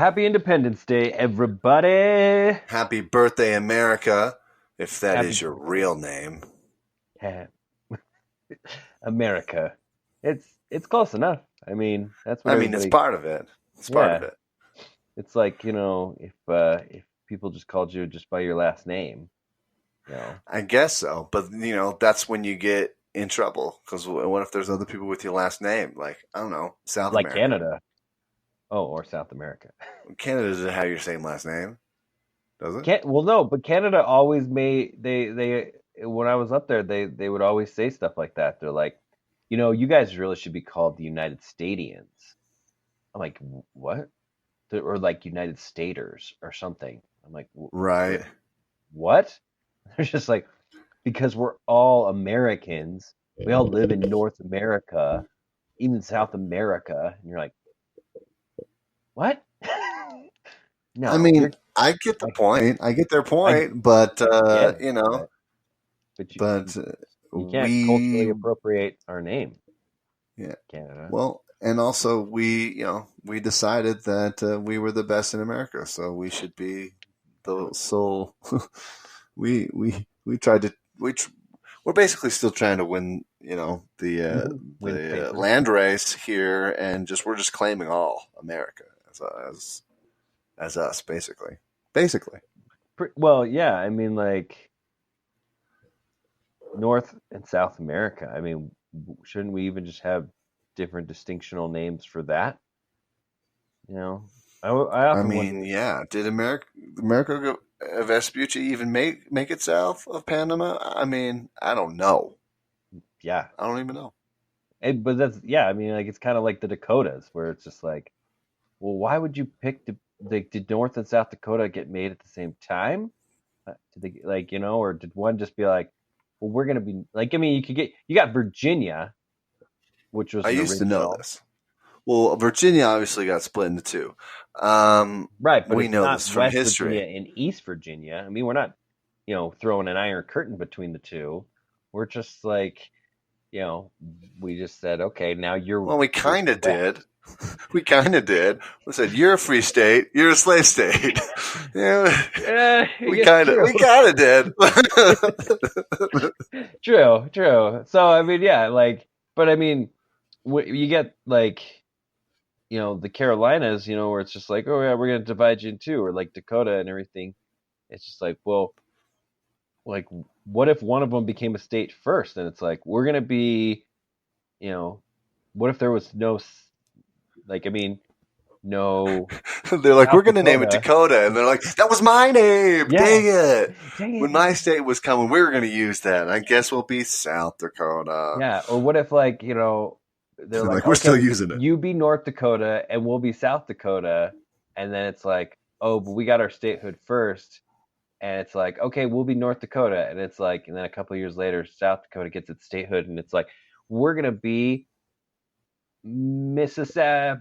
happy Independence Day, everybody! Happy birthday, America, if that Happy is your real name. ha- America. It's close enough. I mean, that's what I mean, it's everybody. part of it. It's part of Yeah, it. it's like if people just called you just by your last name, you know, I guess so. But, that's when you get in trouble. Because what if there's other people with your last name? Like, I don't know, South like America. Canada. Oh, or South America. Canada doesn't have your same last name, does it? Can't well no, but Canada always made they when I was up there they would always say stuff like that. They're like, you guys really should be called the United Stadians. I'm like, what? Or like United Staters or something. I'm like, Right. what? They're just like, because we're all Americans. We all live in North America, even South America. And you're like, what? I No, mean, you're I get the like, point. I get their I point. But, get it, but but you can't culturally we, appropriate our name, yeah. Canada. Well, and also we decided that we were the best in America, so we should be the sole. We tried to we're basically still trying to win, Win the favor. land race here, and we're just claiming all America as us, basically. Basically, Well, yeah, I mean, like North and South America. I mean, shouldn't we even just have different distinctional names for that? You know, I I often mean, wonder. yeah. Did America Vespucci even make it south of Panama? I mean, I don't know. Yeah, I don't even know. but that's yeah. I mean, like it's kind of like the Dakotas, where it's just like, well, why would you pick did North and South Dakota get made at the same time? Did they or did one just be like, well, we're gonna be like, I mean, you got Virginia, which was I an used to know original, this. Well, Virginia obviously got split into two. right? But We it's know not this from West Virginia history. and East Virginia. I mean, we're not, throwing an iron curtain between the two. We're just like, you know, we just said, okay, now Well, we you're kind of West. did. We kind of did. We said, "You're a free state. You're a slave state." Yeah, we It's kind of true. we kind of did. True, true. So I mean, yeah, like, but I mean, you get like, the Carolinas, where it's just like, oh yeah, we're gonna divide you in two, or like Dakota and everything. It's just like, well, like, what if one of them became a state first? And it's like, we're gonna be, you know, what if there was like, I mean, no They're like, South "We're going to name it Dakota. Dakota," and they're like, "That was my name. Yeah, Dang it! dang When it. my state was coming, we were going to use that. And I guess we'll be South Dakota." Yeah, or what if like, they're They're like, like, "We're okay, still using it." you be North Dakota and we'll be South Dakota, and then it's like, oh, but we got our statehood first, and it's like, okay, we'll be North Dakota, and it's like, and then a couple of years later, South Dakota gets its statehood, and it's like, we're gonna be Mississippi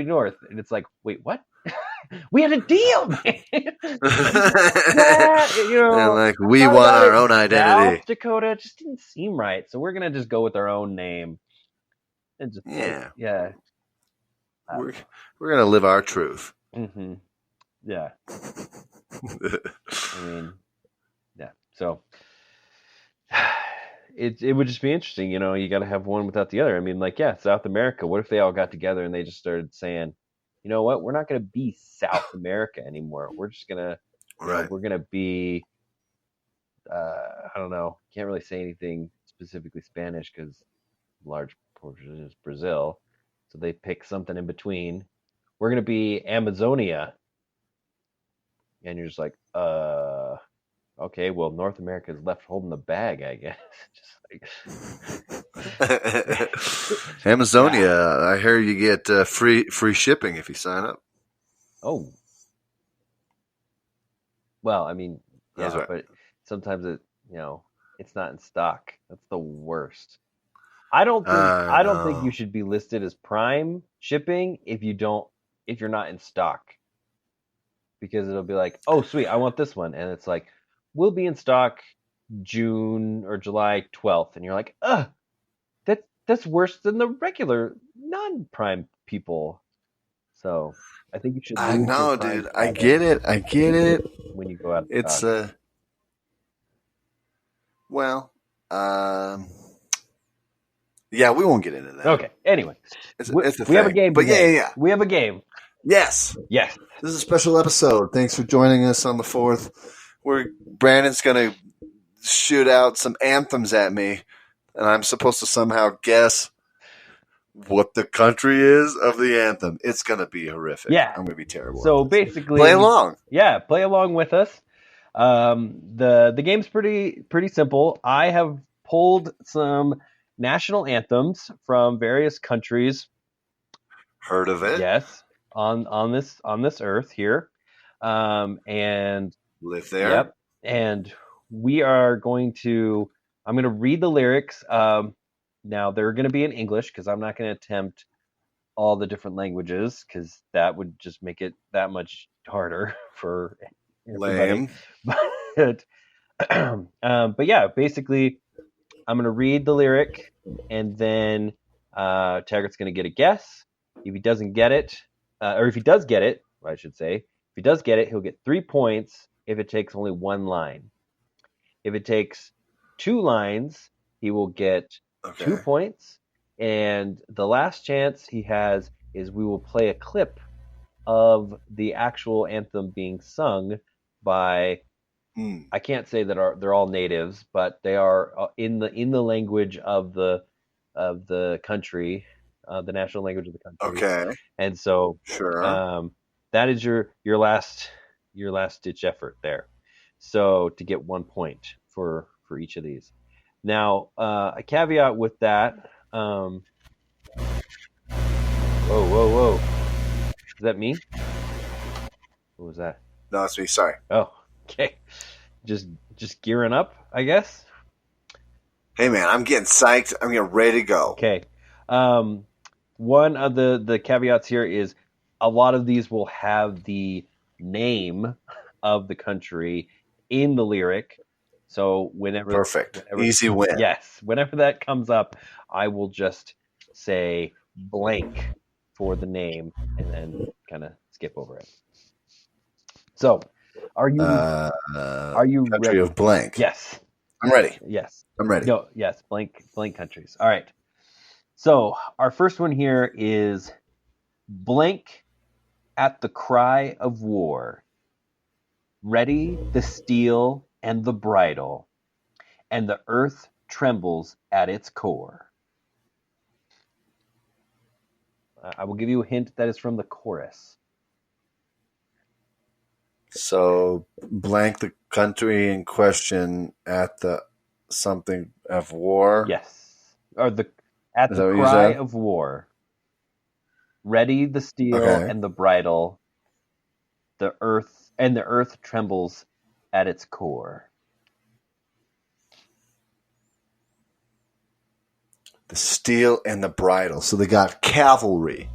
North, and it's like, wait, what? We had a deal, man. Yeah, And like, I we thought want about our it. own identity. South Dakota it just didn't seem right, so we're gonna just go with our own name and just like, Yeah, yeah, I we're don't know. we're gonna live our truth. Yeah, I mean, yeah. So it would just be interesting, You got to have one without the other. I mean, like, yeah, South America. What if they all got together and they just started saying, you know what, we're not gonna be South America anymore. We're just gonna, Right. we're gonna be I don't know. Can't really say anything specifically Spanish because large portion is Brazil. So they pick something in between. We're gonna be Amazonia, and you're just like, okay. Well, North America is left holding the bag, I guess. Amazonia, Yeah. I hear you get free shipping if you sign up. Oh, well, I mean, That's yeah, right. but sometimes it's not in stock. That's the worst. I don't think you No. should be listed as prime shipping if you're not in stock, because it'll be like, oh sweet, I want this one, and it's like, we'll be in stock June or July 12th, and you're like, that's worse than the regular non-prime people. So I think you should I lose your know, prime dude. I status get it. I get it. when you go out of It's stock. well, um, yeah, we won't get into that. Okay. Anyway, It's a we have a thing. game But yeah, today. yeah, yeah. We have a game. Yes, Yes. this is a special episode. Thanks for joining us on the 4th. Where Brandon's gonna shoot out some anthems at me, and I'm supposed to somehow guess what the country is of the anthem. It's gonna be horrific. Yeah. I'm gonna be terrible So at this. basically, Play along. Yeah, play along with us. The game's pretty simple. I have pulled some national anthems from various countries. Heard of it? Yes, on this earth here, and Live there. yep, and we are going to. I'm going to read the lyrics. Now they're going to be in English because I'm not going to attempt all the different languages because that would just make it that much harder for everybody. Lame. But yeah, basically, I'm gonna read the lyric, and then Taggart's gonna get a guess. If he doesn't get it, or if he does get it, I should say, if he does get it, he'll get 3 points if it takes only one line. If it takes 2 lines, he will get 2 points. And the last chance he has is we will play a clip of the actual anthem being sung by I can't say that they're all natives, but they are in the language of the country, the national language of the country. Okay. And so Sure. that is your last ditch effort there. So to get 1 point for each of these. Now a caveat with that. Whoa! Is that me? What was that? No, it's me. Sorry. Oh, okay. Just gearing up, I guess. Hey, man, I'm getting psyched. I'm getting ready to go. Okay. One of the caveats here is a lot of these will have the name of the country in the lyric. So Perfect. Easy win. Yes, whenever that comes up, I will just say blank for the name and then kind of skip over it. So, are you country ready? of blank? Yes. I'm ready. Yes. I'm ready. No, yes, blank countries. All right. So, our first one here is blank at the cry of war. Ready the steel and the bridle, and the earth trembles at its core. I will give you a hint that is from the chorus. So blank the country in question at the something of war. Yes, or at the cry of war. Ready the steel and the bridle. The earth trembles at its core. The steel and the bridle. So they got cavalry.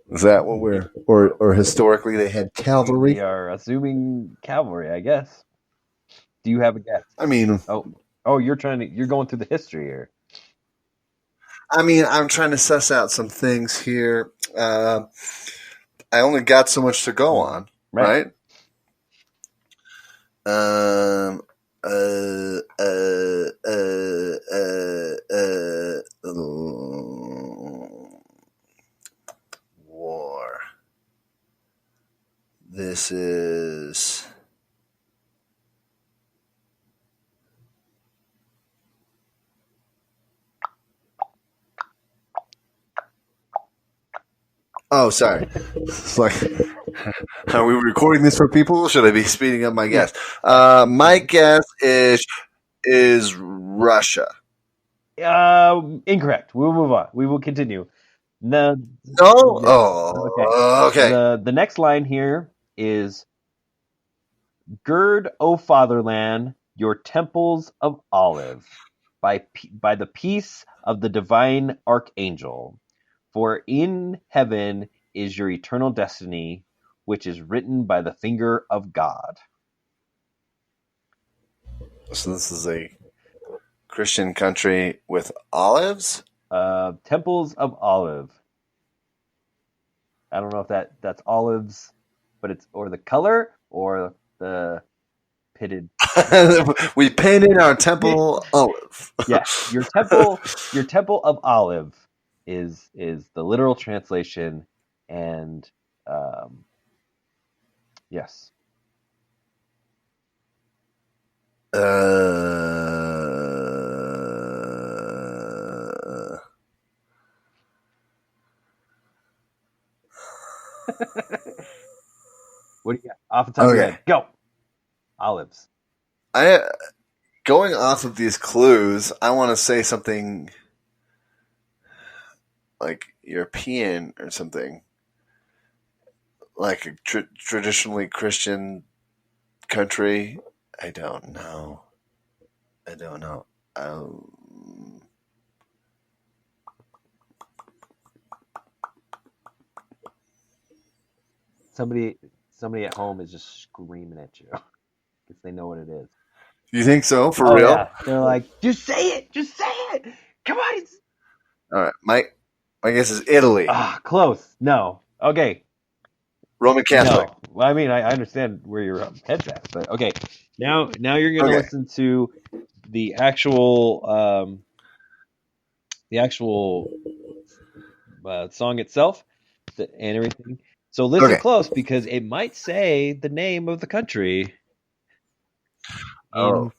Is that what we're or historically they had cavalry? We are assuming cavalry, I guess. Do you have a guess? I mean, you're going through the history here. I mean, I'm trying to suss out some things here. I only got so much to go on, right? War. This is. Oh, sorry. It's like, are we recording this for people? Should I be speeding up my guess? My guess is Russia. Incorrect. We will move on. We will continue. No. Oh, okay. The next line here is, "Gird, O fatherland, your temples of olive, by the peace of the divine archangel. For in heaven is your eternal destiny, which is written by the finger of God." So this is a Christian country with olives? Temples of olive. I don't know if that's olives, but it's or the color or the pitted. We painted our temple olive. Yes, your temple of olive is the literal translation, and um, yes. Uh, What do you got off the top of your okay. head? Go olives. I Going off of these clues, I want to say something like European or something, like a traditionally Christian country. I don't know. I don't know. Um, Somebody somebody at home is just screaming at you because they know what it is. you think so? For Oh real? yeah, they're like, just say it, just say it. Come on, it's All right. My guess is Italy. close. No, okay, Roman Catholic. no. Well, I mean, I understand where your head's at, but okay. Now you're gonna Okay. listen to the actual song itself and everything. So listen Okay. close because it might say the name of the country Oh, in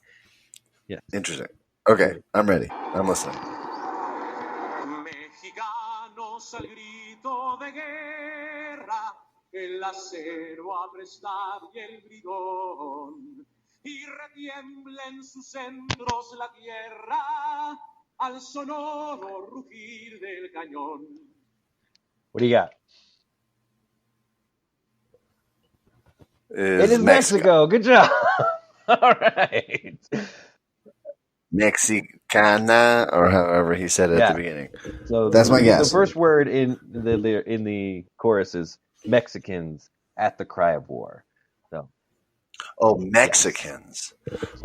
yes. interesting. Okay. Ready. I'm ready. I'm listening. Mexicanos al grito de guerra, el acero a prestar y el bridón, y retiembla en sus centros la tierra al sonoro rugir del cañón. What do you got? It Is is Mexico. Good job. All right. Mexicana, or however he said it at the Yeah. beginning. So That's my the guess. first word in the chorus is Mexicans at the cry of war. So Oh, Mexicans.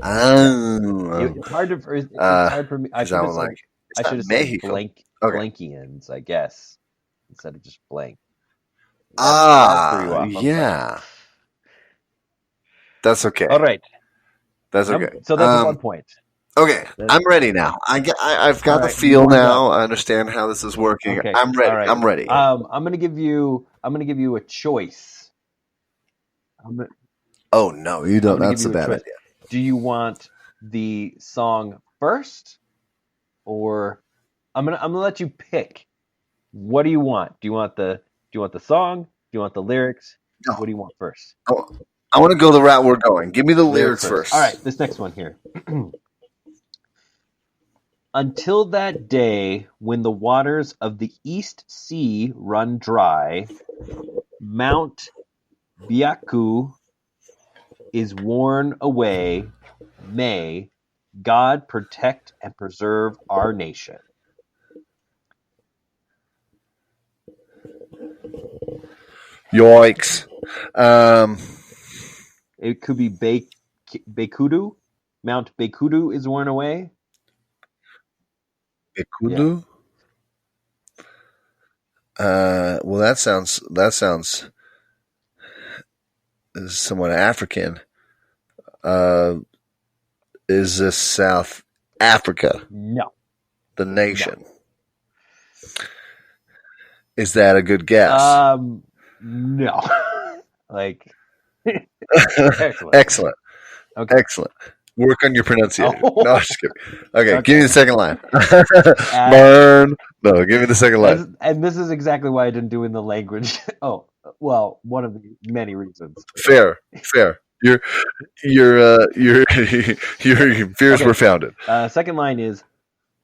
Oh, it's hard to it's hard for me. because I was like, I it's should not have said Mexico. Okay. blankians, I guess, instead of just blank. That'll throw you off. Yeah. That's okay. All right. That's okay. So that's 1 point. Okay, I'm ready now. I've got the right, feel warmed now. up. I understand how this is working. Okay. I'm ready. All right. I'm ready. I'm gonna give you a choice. Oh no, you I'm don't. gonna give That's a you a bad choice. idea. Do you want the song first, or I'm gonna let you pick? What do you want? Do you want the song? Do you want the lyrics? No, What do you want first? I want to go the route we're going. Give me the lyrics first. All right, this next one here. Until that day when the waters of the East Sea run dry, Mount Byaku is worn away. May God protect and preserve our nation. Yikes. It could be Bekudu. Mount Bekudu is worn away. Ikudu? Well, that sounds somewhat African. Is this South Africa? No. The nation? Is that a good guess? No. Like, excellent. Excellent. Okay. Excellent. Work on your pronunciation. Oh. No, I'm just kidding. Okay, give me the second line. Burn. No, give me the second line. And this is exactly why I didn't do in the language. Oh, well, one of the many reasons. Fair. Your fears were founded. Second line is,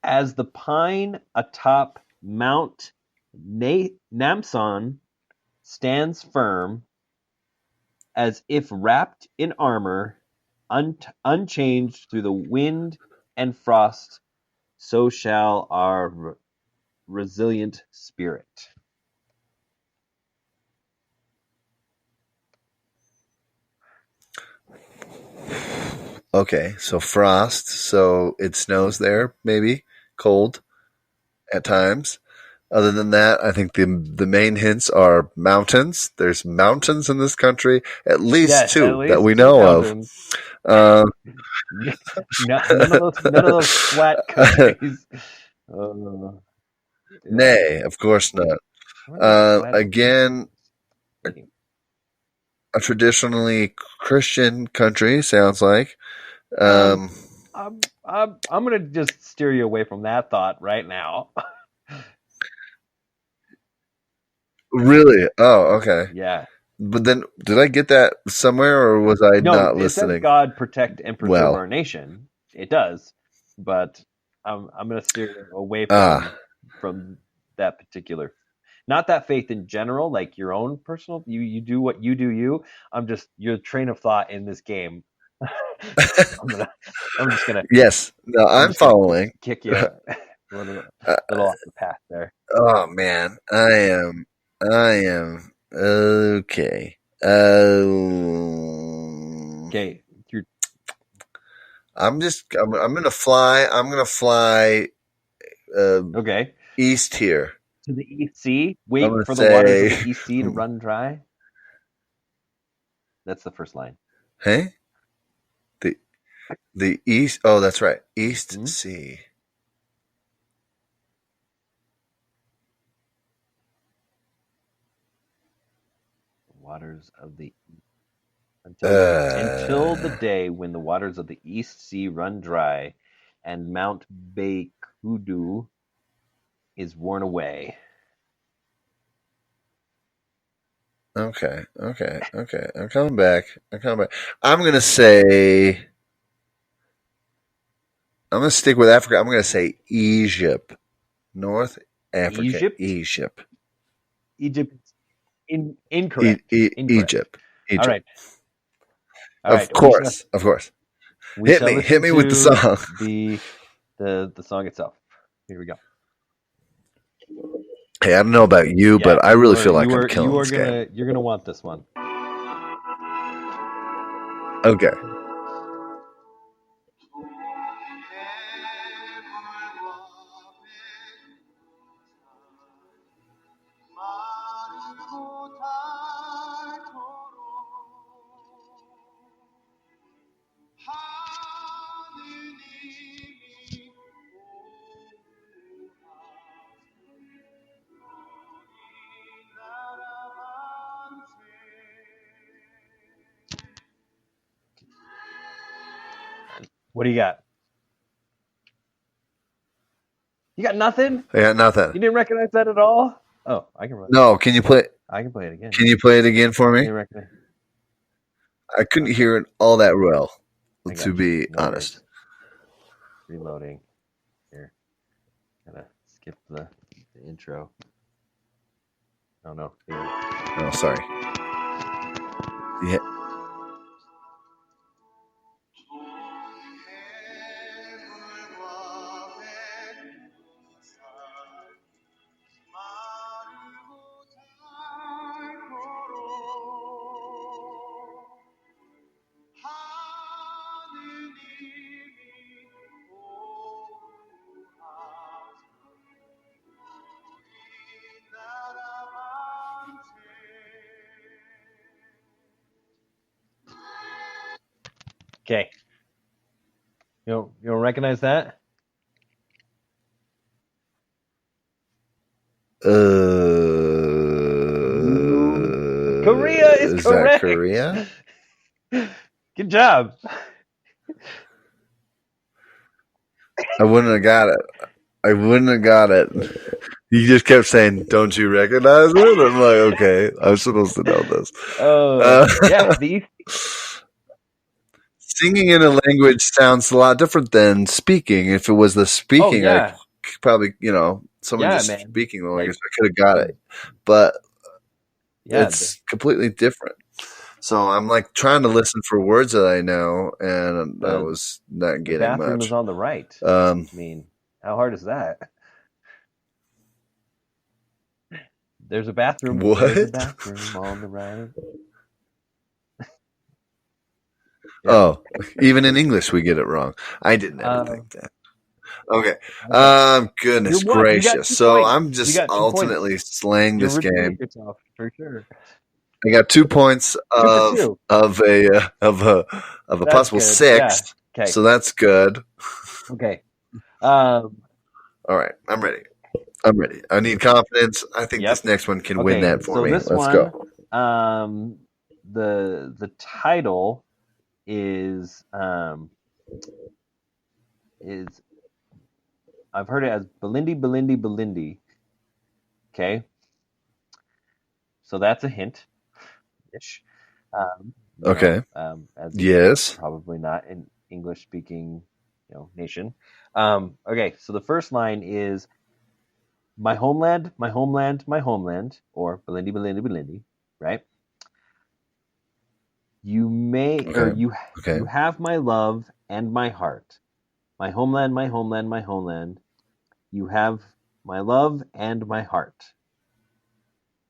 as the pine atop Mount Namsan stands firm, as if wrapped in armor, unchanged through the wind and frost, so shall our resilient spirit. Okay, so frost, so it snows there, maybe cold at times. Other than that, I think the main hints are mountains. There's mountains in this country, at least Yes, at two that least we two know of. mountains. None of those flat countries. Uh, yeah. Nay, of course not. I wonder what the flattest Again, country is. a traditionally Christian country sounds like. I'm gonna just steer you away from that thought right now. Really? Oh, okay. Yeah. But then, did I get that somewhere, or was I No, not it says listening? God protect and preserve Well, our nation. It does, but I'm gonna steer you away from that particular. Not that faith in general, like your own personal. You do what you do. I'm just your train of thought in this game. I'm just gonna yes. No, I'm I'm just gonna following. kick you a little off the path there. Oh man, I am okay. Okay, you're I'm gonna fly. I'm gonna fly okay. east here. To the East Sea. I'm Wait gonna for the waters of say, the East Sea to run dry. That's the first line. hey, the east. Oh, that's right, East Hmm? Sea. Waters of the until the Uh, day when the waters of the East Sea run dry, and Mount Baekudu is worn away. okay. I'm coming back. I'm gonna say. I'm gonna stick with Africa. I'm gonna say Egypt, North Africa, Egypt. Egypt, Egypt. Incorrect. Incorrect. Egypt, All Egypt. right. All right. Of course. We shall Hit listen me with the to song. the song itself. Here we go. Hey, I don't know about you, Yeah, but I really feel like I'm killing this game. you're gonna want this one. Okay. What do you got? You got nothing? I got nothing. You didn't recognize that at all? Oh, I can run. No, can you play? I can play it again. Can you play it again for You me? didn't recognize. I couldn't hear it all that well, I got to you. be No honest. worries. Reloading. Here. Gotta skip the intro. Oh no. Here. Oh, sorry. Yeah. Okay. You don't recognize that? Korea is Is that correct. Korea? Good job. I wouldn't have got it. You just kept saying, "Don't you recognize it?" I'm like, okay, I'm supposed to know this. Yeah, the Singing in a language sounds a lot different than speaking. If it was the speaking, I yeah. probably, someone Yeah, just man. speaking the language, Like, I could have got it. But yeah, it's completely different. So I'm like trying to listen for words that I know, and I was not the getting bathroom much. is on the right. I mean, how hard is that? There's a bathroom. What? There's a bathroom on the right. Oh, even in English we get it wrong. I didn't ever think that. Okay. Okay. Goodness You got gracious. 2 So points. I'm You just got 2 points. alternately slaying You're this redeeming game. yourself for sure. I got 2 points 2 for 2. of a That's possible good. Yeah. 6. Okay. So that's good. Okay. All right, I'm ready. I need confidence. I think Yep. this next one can win Okay. that for So me. this Let's one, go. the title is I've heard it as Belindi Belindi Belindi. Okay. So that's a hint ish. Okay. As Yes. probably not an English speaking, nation. Okay, so the first line is my homeland, my homeland, my homeland, or Belindi, Belindi, Belindi, right? You may, or Okay. Okay. you have my love and my heart. My homeland, my homeland, my homeland. You have my love and my heart.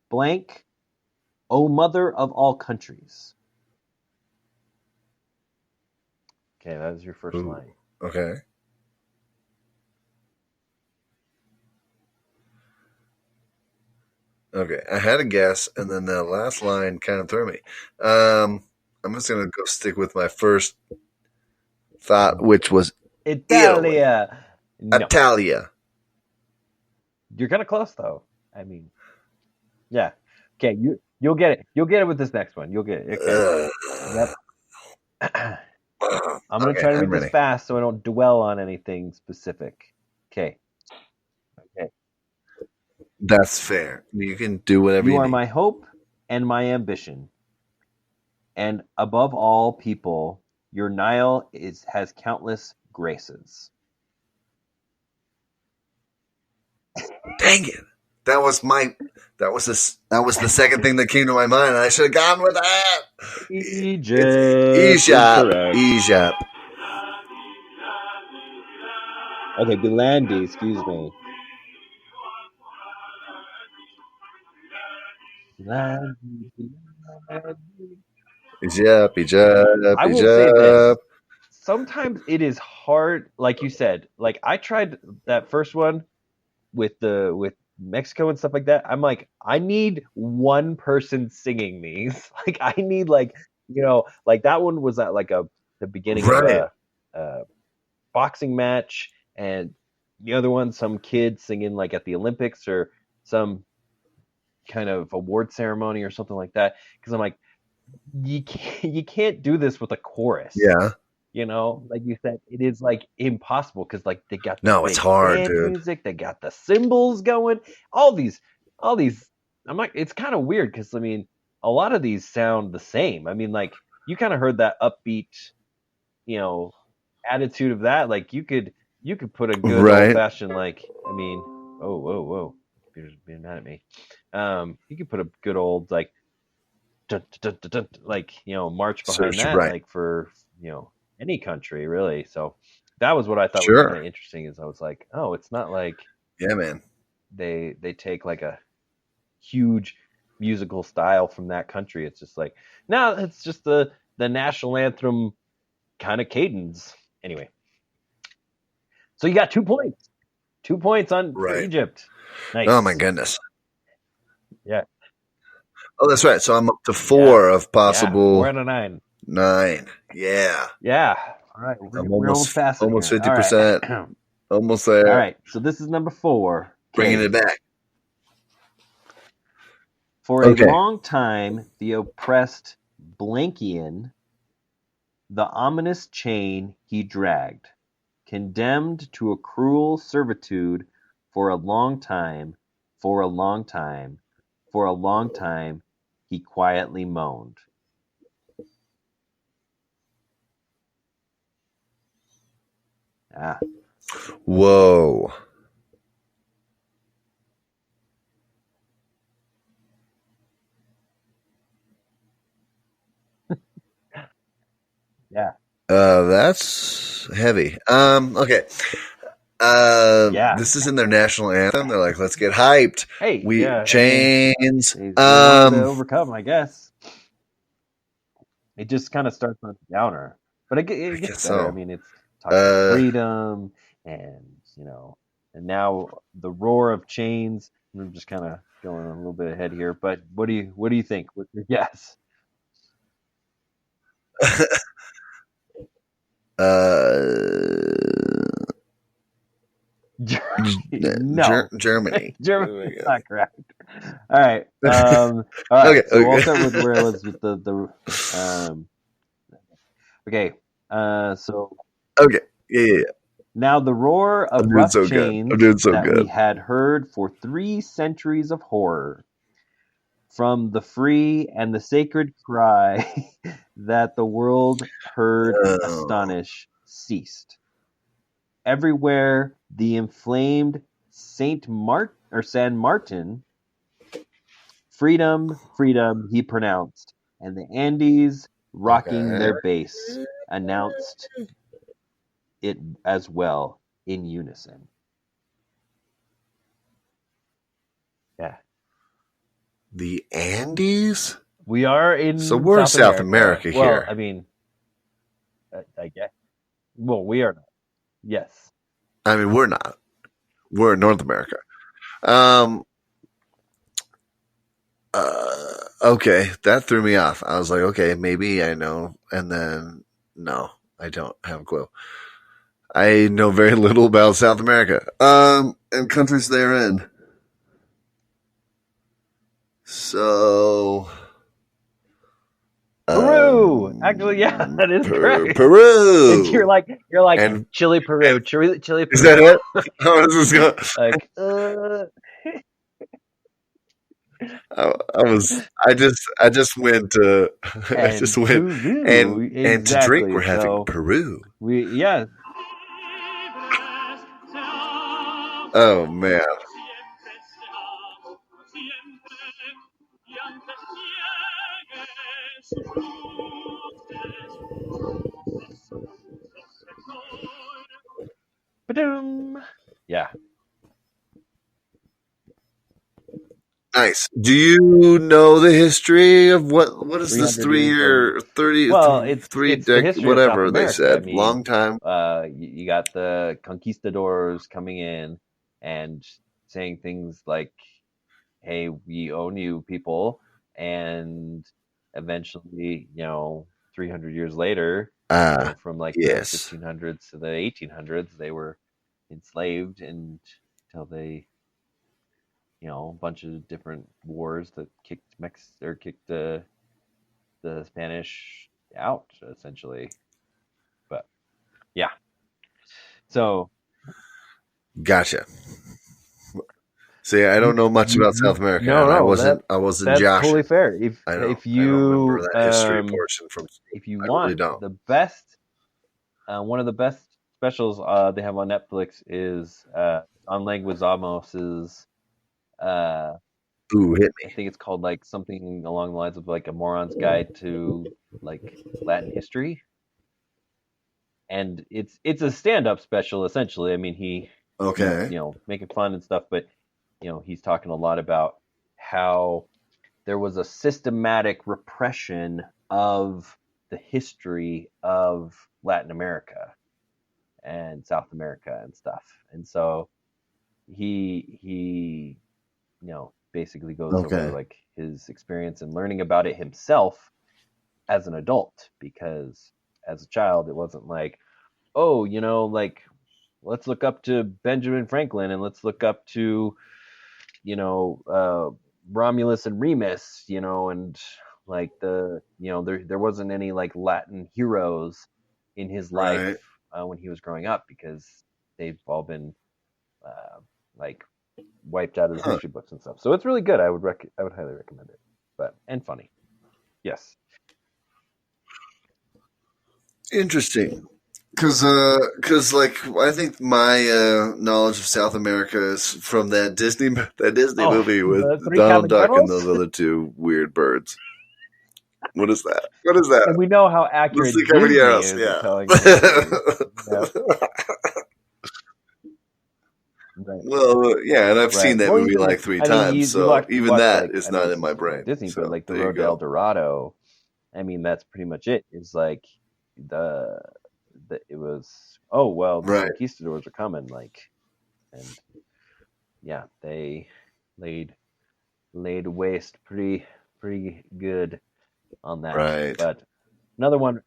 Blank, O mother of all countries. Okay, that is your first Ooh. line. Okay. Okay. I had a guess, and then the last line kind of threw me. I'm just gonna go stick with my first thought, which was Italy. Italia. No. Italia. You're kind of close though. I mean, yeah. Okay, you'll get it. You'll get it with this next one. You'll get it. Okay. Yep. I'm gonna Okay, try to I'm read this ready. fast so I don't dwell on anything specific. Okay. Okay. That's fair. You can do whatever You you are need. my hope and my ambition, and above all people, your Nile has countless graces. Dang it! That was the second thing that came to my mind, and I should have gone with that. It's Egypt is Egypt. correct. Egypt. Okay, Bilandi, excuse me. Egypt. Egypt. I will say this. Egypt. Sometimes it is hard, like you said. Like I tried that first one with Mexico and stuff like that. I'm like, I need one person singing these. Like I need like that one was at like the beginning of Right. a boxing match, and the other one some kid singing like at the Olympics or some kind of award ceremony or something like that. Because I'm like, you can't do this with a chorus. Yeah. Like you said, it is like impossible because like they got the No, it's big hard, band dude. music, they got the cymbals going, all these. I'm like, it's kind of weird because I mean, a lot of these sound the same. I mean, like you kind of heard that upbeat, attitude of that. Like you could put a good old Right. fashioned I mean, oh whoa, computer's being mad at me. You could put a good old like dun, dun, dun, dun, like march behind Search. that, Right. like for any country really. So that was what I thought was kind Sure. of interesting. Is I was like, oh, it's not like Yeah, man. they take like a huge musical style from that country. It's just like no, it's just the national anthem kind of cadence. Anyway, so you got 2 points. 2 points for Right. Egypt. Nice. Oh my goodness. Yeah. Oh, that's right. So I'm up to 4 of Yeah. possible 4 out of 9. 9. Yeah. Yeah. All right. I'm We're almost passing almost here. 50%. All right. Almost there. All right. So this is number 4. Bringing Okay. it back. For Okay. a long time, the oppressed Blankian, the ominous chain he dragged, condemned to a cruel servitude for a long time, for a long time, for a long time, he quietly moaned. Ah. Whoa. Yeah. That's heavy. Okay. Yeah. This is in their national anthem. They're like, let's get hyped. Hey, We yeah, chains. I mean, they wanted to overcome, I guess. It just kind of starts on a downer, but it I gets guess better. I so. mean, it's talking about freedom and and now the roar of chains. I'm just kind of going a little bit ahead here, but what do you think? What's your guess? No, Germany. Germany is not correct. All right, all right. Okay, So we'll okay. start with where I was with the okay. So Okay. Yeah. now the roar of I'm doing rough so good. I'm chains doing so that we good. had heard for 3 centuries of horror, from the free and the sacred cry that the world heard Oh, astonish, ceased. Everywhere the inflamed San Martin, freedom, freedom, he pronounced, and the Andes, rocking okay. their base, announced it as well in unison. Yeah. The Andes? We are So in we're South South America. America Well, here. I mean, I guess. Well, we are not. Yes. I mean, we're not. We're in North America. Um. Okay, that threw me off. I was like, okay, maybe I know, and then no, I don't have a clue. I know very little about South America. And countries they're in. So. Peru. Actually, yeah, that is correct. It's Peru. you're like And Chile, Peru, Chile, is Peru. that it? How is this going? Like, I just went I just and went Peru, and to drink exactly. we're having So Peru. yeah. Oh man. Ba-doom. Yeah. Nice. Do you know the history of what is this 300 3 years of year 30 well, th- three it's the dec history of South whatever they America. I said? mean, Long time. you got the conquistadors coming in and saying things like, "Hey, we own you, people," and eventually, 300 years later, Ah, from like the yes. 1500s to the 1800s, they were enslaved and until they, a bunch of different wars that kicked the Spanish out essentially. But yeah, so Gotcha. See, I don't know much about South America, and no, I wasn't that's joshing. totally fair. If I don't remember you that history portion from school. if you I really want don't. the best, one of the best specials they have on Netflix is on Leguizamos's. Uh, Ooh, hit I me. think it's called like something along the lines of like a moron's guide to like Latin history, and it's a stand-up special essentially. I mean, he's Okay. making fun and stuff, but he's talking a lot about how there was a systematic repression of the history of Latin America and South America and stuff. And so he basically goes over Okay. like his experience and learning about it himself as an adult, because as a child it wasn't like, oh, like let's look up to Benjamin Franklin and let's look up to Romulus and Remus, and like there wasn't any like Latin heroes in his life Right. when he was growing up, because they've all been like wiped out of the Huh. history books and stuff. So it's really good. I would highly recommend it. But and funny. Yes. Interesting. Cause like I think my knowledge of South America is from that Disney Oh, movie with the Three Donald Duck and Caballeros. those other two weird birds. What is that? What is that? And we know how Los accurate Disney Caballeros. is at Yeah. telling the history. Yeah. Right. Well, yeah, and I've seen Right. that Well, movie even like like, 3 I mean, times, you so even watch that like, is I know not this in my isn't really brain. Disney, but So like the there you Road to El go. Dorado. I mean, that's pretty much it. Is like the it was, oh well, the Right. conquistadors are coming, like, and yeah, they laid waste pretty good on that. Right. But another one,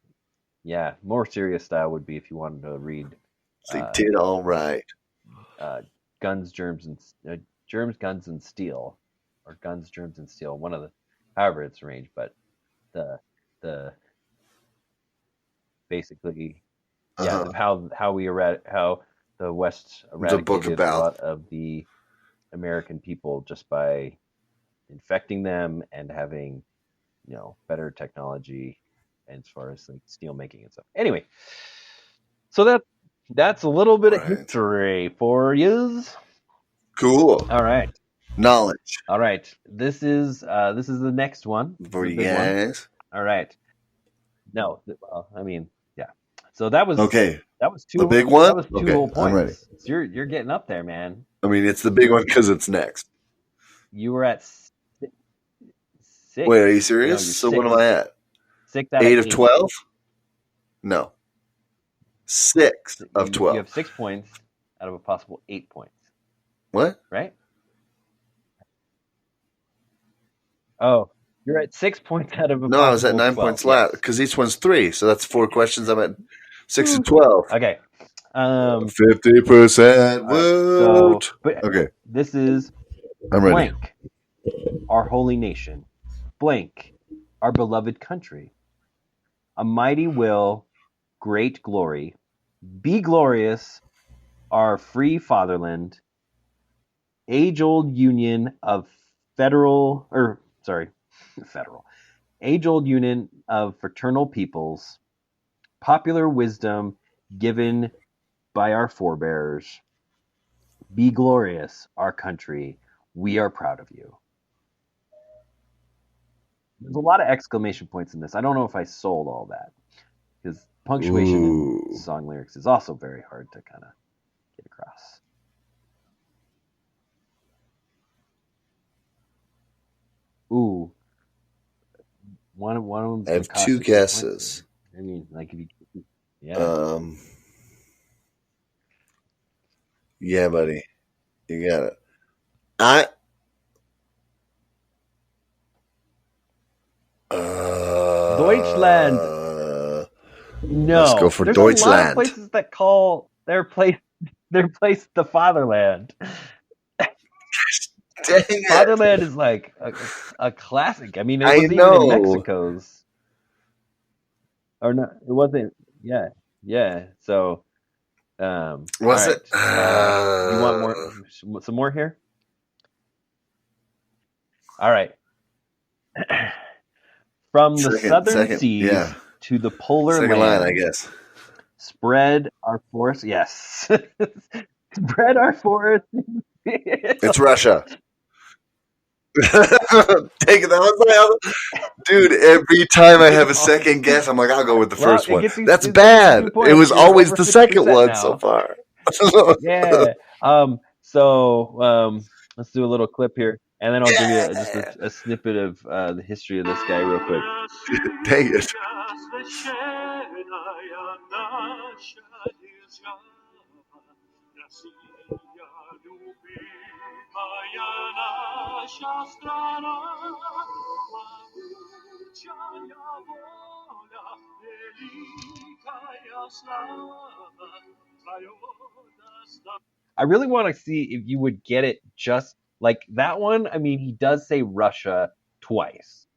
yeah, more serious style would be if you wanted to read They uh, did all right. Guns, Germs, and Germs, Guns, and Steel, or Guns, Germs, and Steel. One of the, however it's arranged, but the the basically, yeah, Uh-huh. how the West It's a book eradicated a about. lot of the American people just by infecting them and having, better technology as far as like steel making and stuff. Anyway, so that's a little bit of Right. history for you. Cool. All right. Knowledge All right. This is the next one. This for is a you big one. guys. All right. No, well, I mean, yeah. So that was Okay. two. The big one? That was two Okay, whole I'm ready. points. So you're getting up there, man. I mean, it's the big one because it's next. You were at 6. Wait, are you No, serious? you're So 6. what am I at? 6 out 8 of of 8. 12? No. 6 of You 12. have 6 points out of a possible 8 points, What? right? Oh, you're at 6 points out of a No, I was at possible 9 12. points left Yes. because each one's 3. So that's 4 questions. I'm at 6 of 12. Okay. 50% All right. So, vote. but Okay, this is I'm ready. blank, our holy nation, blank, our beloved country, a mighty will, great glory, be glorious, our free fatherland, age-old union of federal, age-old union of fraternal peoples, popular wisdom given by our forebears. Be glorious, our country. We are proud of you. There's a lot of exclamation points in this. I don't know if I sold all that because punctuation Ooh. in song lyrics is also very hard to kind of get across. Ooh, one of them. I have 2 guesses. I mean, like if you, yeah. Yeah, buddy. You got it. I. Deutschland. No, Let's go for there's Deutschland. a lot of places that call their place the fatherland. Dang it. Fatherland is like a classic. I mean, it I was even know. in Mexico's. Or no, it wasn't. Yeah, yeah. So, Was it? you want more? Some more here? All right. From the southern seas to the polar second land, line, I guess. Spread our force. Yes. Spread our force. It's Russia. Take it. That was dude. Every time I have a second guess, I'm like, I'll go with the first one. That's bad. It was always the second one so far. Yeah. So let's do a little clip here, and then I'll give you just a snippet of the history of this guy real quick. Dang it. I really want to see if you would get it just like that one. I mean, he does say Russia twice,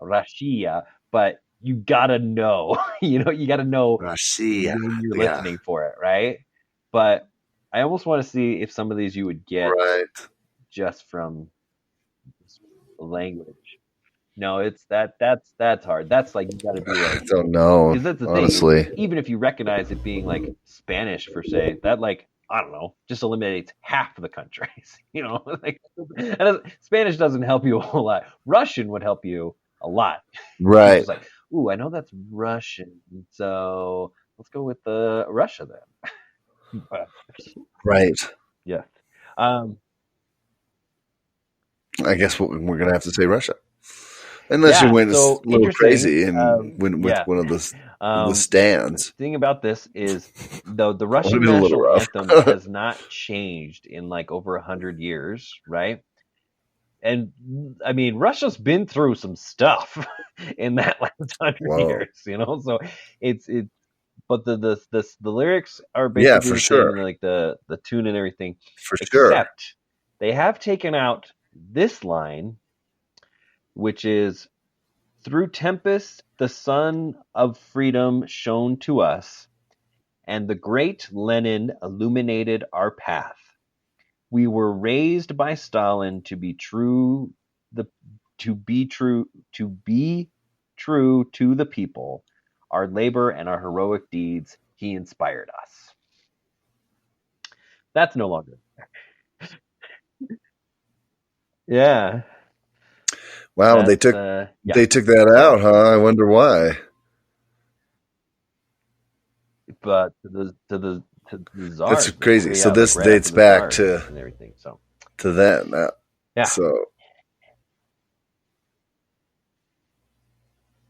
Russia, but you gotta know, you gotta know Russia. when you're listening for it, right? But I almost want to see if some of these you would get just from language. No, it's that's hard. That's like you got to be like. I don't know. Because that's the honestly. thing. Even if you recognize it being like Spanish per se, that like I don't know, just eliminates half of the countries. Like Spanish doesn't help you a whole lot. Russian would help you a lot. Right. It's like, ooh, I know that's Russian, so let's go with Russia then. Right. Yeah. I guess we're gonna have to say Russia. Unless you Yeah, went a so little interesting. crazy and went with Yeah. one of the The stands. thing about this is the That would have Russian been a little national rough. anthem has not changed in like over 100 years, right? And I mean, Russia's been through some stuff in that last 100 years, Whoa. So it's but the lyrics are Yeah, basically for the same sure. and like the tune and everything, For sure. except they have taken out this line, which is through tempest the sun of freedom shone to us, and the great Lenin illuminated our path. We were raised by Stalin to be true the to be true to the people. Our labor and our heroic deeds, he inspired us. That's no longer. Yeah. Wow, That's yeah. they took that out, So, huh? I wonder why. but to the That's czars crazy. basically, So yeah, like this right after dates the back czars and everything. So, to that now. yeah. So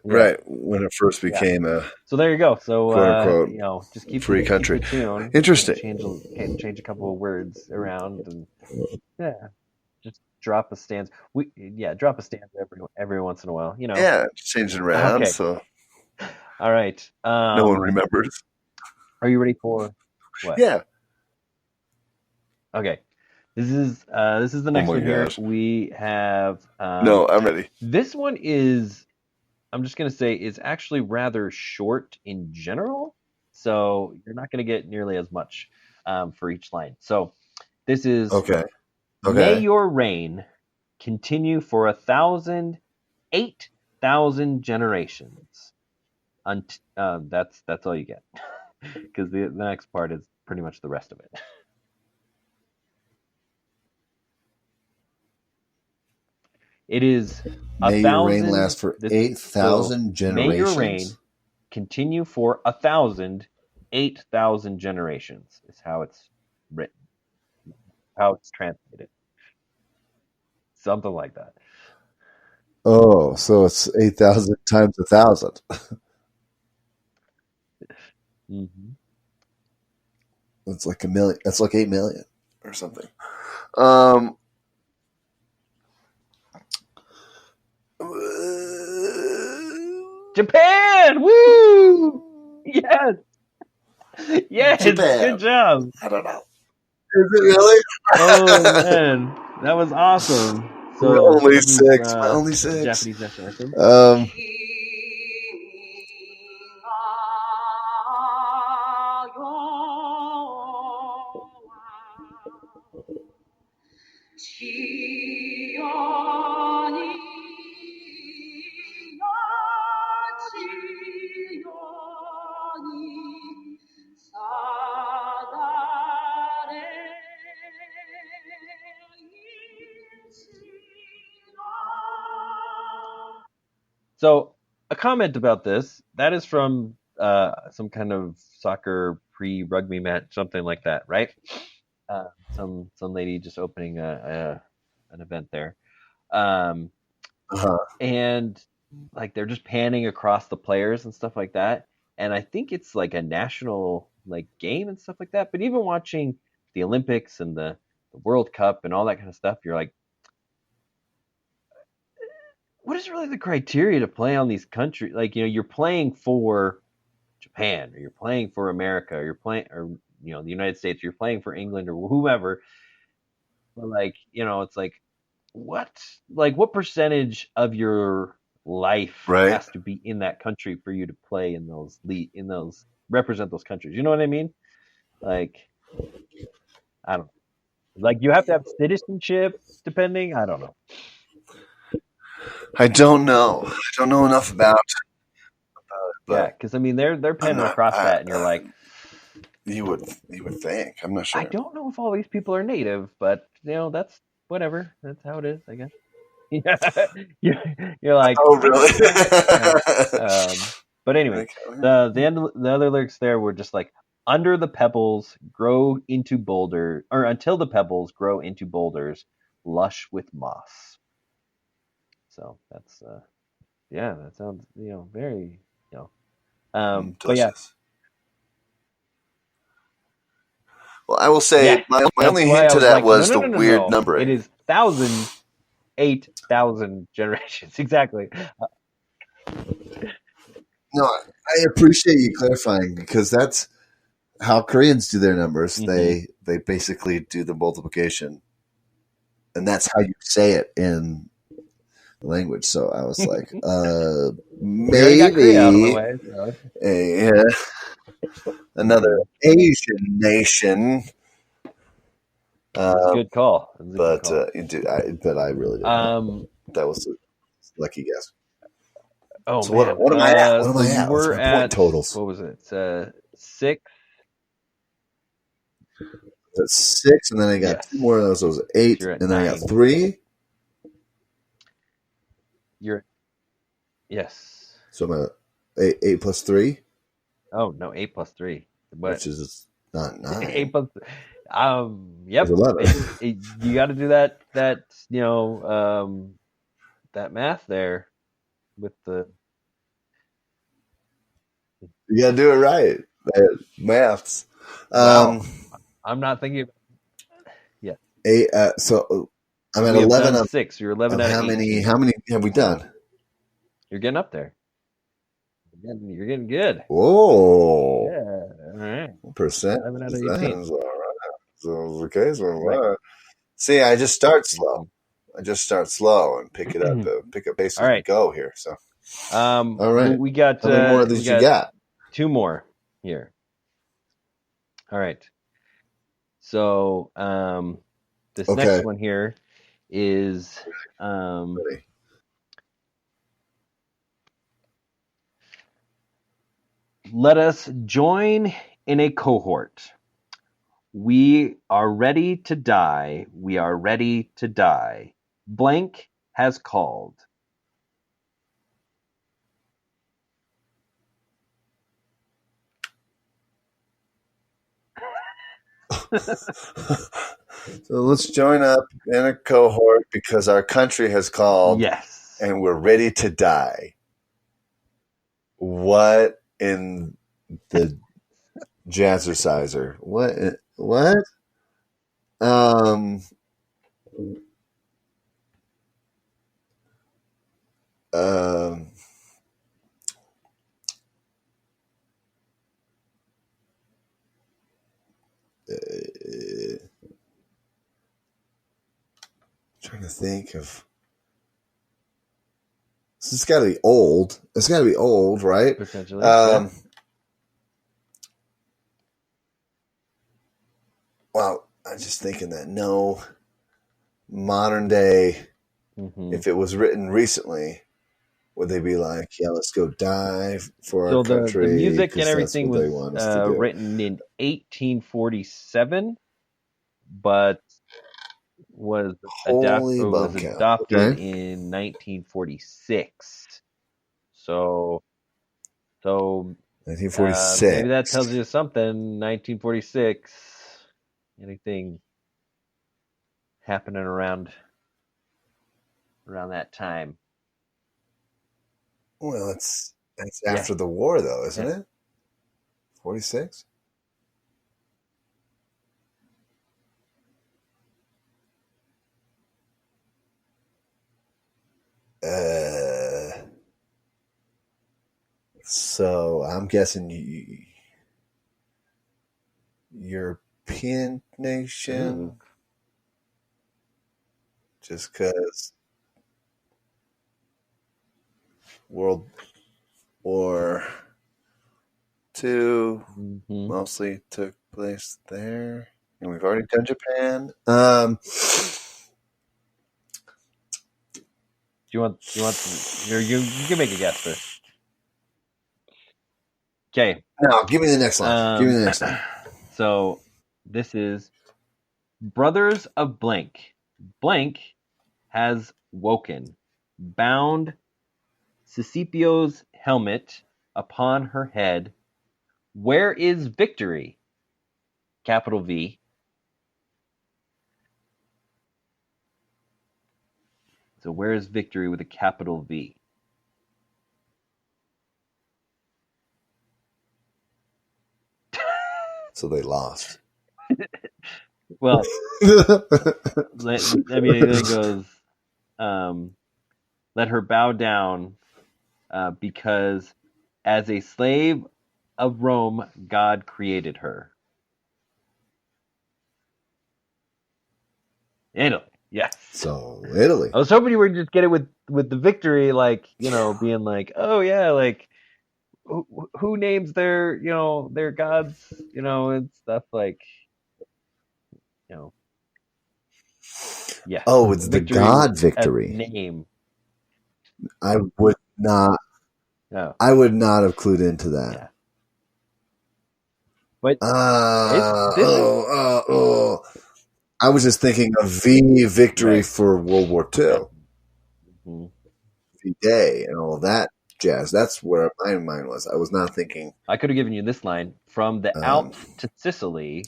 Yeah. right when it first Yeah. became a So there you go. So quote unquote just free keep country. it tuned. Interesting. Change a couple of words around, and yeah, just drop a stanza. Drop a stanza every once in a while. Yeah, it's changing around, Okay. so All right. no one remembers. Are you ready for what? Yeah. Okay. This is the Oh next my one here. gosh. We have No, I'm ready. this one is, I'm just gonna say, is actually rather short in general, so you're not gonna get nearly as much for each line. So this is Okay. May Okay. your reign continue for 8,000 generations. That's all you get, because the next part is pretty much the rest of it. It is a May your reign thousand. last for This so 8,000 may your reign generations. continue for 8,000 generations is how it's written, how it's translated, something like that. Oh, so it's 8,000 times 1,000. Hmm. That's like a million. That's like 8 million or something. Um, Japan, woo! Yes, yes, good Japan. job. I don't know. Is it really? Oh man, that was awesome. So Only this is six. Only the six. Japanese national anthem. Um, So a comment about this, that is from some kind of soccer pre-rugby match, something like that, right? Some lady just opening an event there, um, uh-huh. and like they're just panning across the players and stuff like that. And I think it's like a national like game and stuff like that. But even watching the Olympics and the World Cup and all that kind of stuff, you're like, what is really the criteria to play on these countries? Like, you're playing for Japan, or you're playing for America, or you're playing, or the United States, or you're playing for England or whoever. But like, it's what, what percentage of your life Right. has to be in that country for you to play in those represent those countries? You know what I mean? Like, I don't know. Like, you have to have citizenship, depending. I don't know. I don't know. I don't know enough about it, Yeah, but because I mean, they're I'm penning not. across that, and you're like, You would think. I'm not I sure. don't know if all these people are native, but that's whatever. That's how it is, I guess. Yeah, you're like, Oh, really? yeah. But anyway, Okay. the other lyrics there were just like, under the pebbles grow into boulder, or until the pebbles grow into boulders, lush with moss. So that's Yeah, that sounds very but yeah, Delicious. Well, I will say yes. my That's only why hint I to was that like, no, was no, the no, no, weird no. It numbering. is thousands, 8,000 generations exactly. No, I appreciate you clarifying because that's how Koreans do their numbers. Hmm. They basically do the multiplication, and that's how you say it in the language. So I was like, We already got Korea out of the maybe way. So. a, another Mhm. Asian nation. That's a good call. That's a good But call. but I really didn't know. Um. That was a lucky guess. Oh So man. what am I at? What am So I you at? What's were my point at totals? what was it? 6. That's 6, and then I got Yes. 2 more of those. So it was So 8, you're at and then I got 9. 3. You're yes. So I'm at 8 plus 3, Oh no, 8 plus 3. But which is not 9. 8 plus. It's Yep. 11. You got to do that math there with the. You got to do it right. Maths. Wow. Um, I'm not thinking. Yeah. 8. So I'm at We have 11 done 6. You're 11 of out of how many? 18. How many have we done? You're getting up there. You're getting good. Whoa. Yeah. All right. What percent 11 out of is 18. that? All right. So okay. So Right. see, I just start slow. Mhm. I just start slow and pick up pace All as we right. go here. So all right. We got How many more of we these you got got? 2 more here. All right. So, this next Okay. one here is Ready. let us join in a cohort. We are ready to die. We are ready to die. Blank has called. So let's join up in a cohort because our country has called Yes. and we're ready to die. What in the jazzerciser? What? What? Um. Um. Trying to think of. This has got to be old. It's got to be old, right? Potentially. Yeah. Um. Well, I'm just thinking that no modern day. Hmm. If it was written recently, would they be like, "Yeah, let's go die for our So the country," music and because that's everything what they was want us to do? written in 1847, but was Holy bumcow! adopted Okay, in 1946. So so maybe that 1946. tells you something. 1946. Anything happening around that time? Well, that's Yeah. after the war, though, isn't Yeah. it? 46. Uh, so I'm guessing European Ooh. nation, just because World War II Hmm. mostly took place there, and we've already done Japan. You can make a guess first. Okay. No, give me the next line. Give me Um the next line. so this is Brothers of Blank. Blank has woken, bound Scipio's helmet upon her head. Where is victory? Capital V. So where is victory with a capital V? So they lost. Well, it goes, let her bow down because as a slave of Rome, God created her. Italy, yes. So Italy. I was hoping you were just get it with the victory, like, being like, oh yeah, like who names their their gods, and stuff like, you know, yes, Oh, it's the victory God as victory. name. I would not. No, I would not have clued into that. yeah, but this is I was just thinking of victory right. for World War Yeah. II, Mhm. V-Day, and all that jazz. That's where my mind was. I was not thinking. I could have given you this line: from the Um, Alps to Sicily.